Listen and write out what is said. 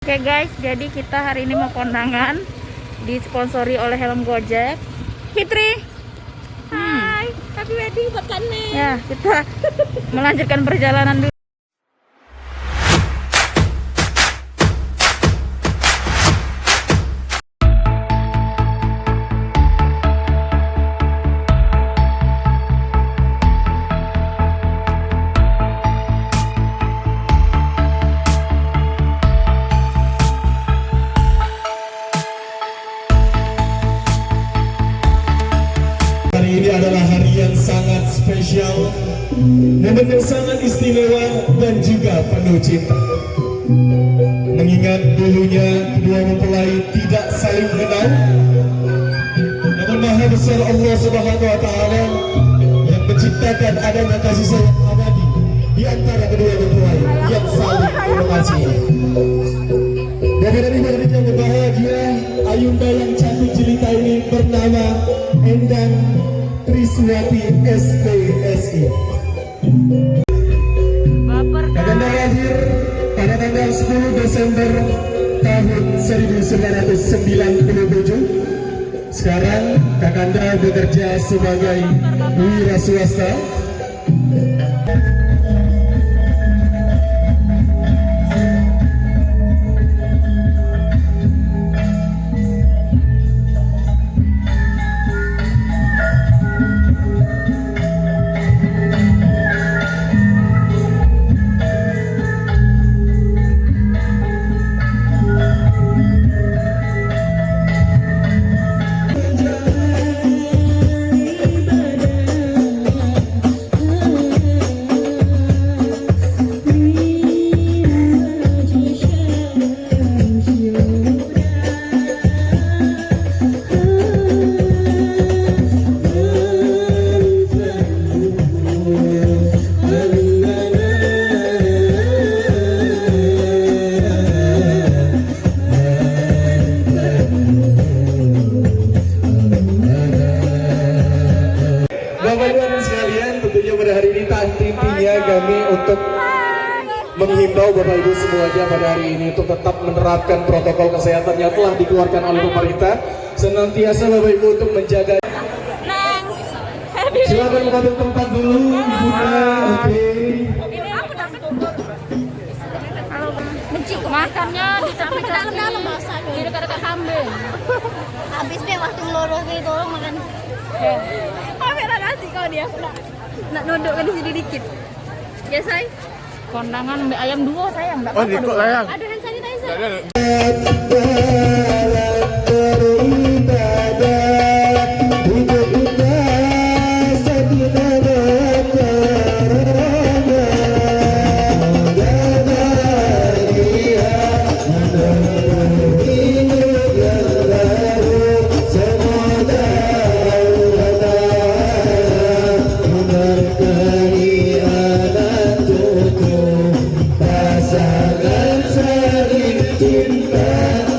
Oke guys, jadi kita hari ini mau kondangan, disponsori oleh helm Gojek. Fitri, Hai, happy wedding buat Kane. ya kita melanjutkan perjalanan dulu. Hari ini adalah hari yang sangat spesial, momen yang sangat istimewa dan juga penuh cinta. Mengingat dulunya kedua mempelai tidak saling kenal, namun Maha Besar Allah Subhanahu Wa Taala yang menciptakan adanya kasih sayang abadi di antara kedua mempelai yang saling mengasihi. Dari hari yang berbahagia, Ayunda yang cantik jelita ini bernama Endang Triswati SPSI. Kakanda lahir pada tanggal 10 Desember tahun 1997. Sekarang Kakanda bekerja sebagai wira swasta. Kami untuk menghimbau Bapak Ibu semuanya pada hari ini untuk tetap menerapkan protokol kesehatan yang telah dikeluarkan oleh pemerintah. Senantiasa Bapak Ibu untuk menjaga. Silakan mengambil tempat dulu, Bunda. Oke. Benci makannya di samping Dalam bahasanya. di dekat-dekat kambing. Habis deh waktu ngelorong gitu orang makan. Kamera nasi kau dia. Nak nodok kan di sini dikit. Ya say. Kondangan ayam duo sayang, enggak Oh, apa-apa. dikut sayang. Ada hand sanitizer. Pasangan saling cinta.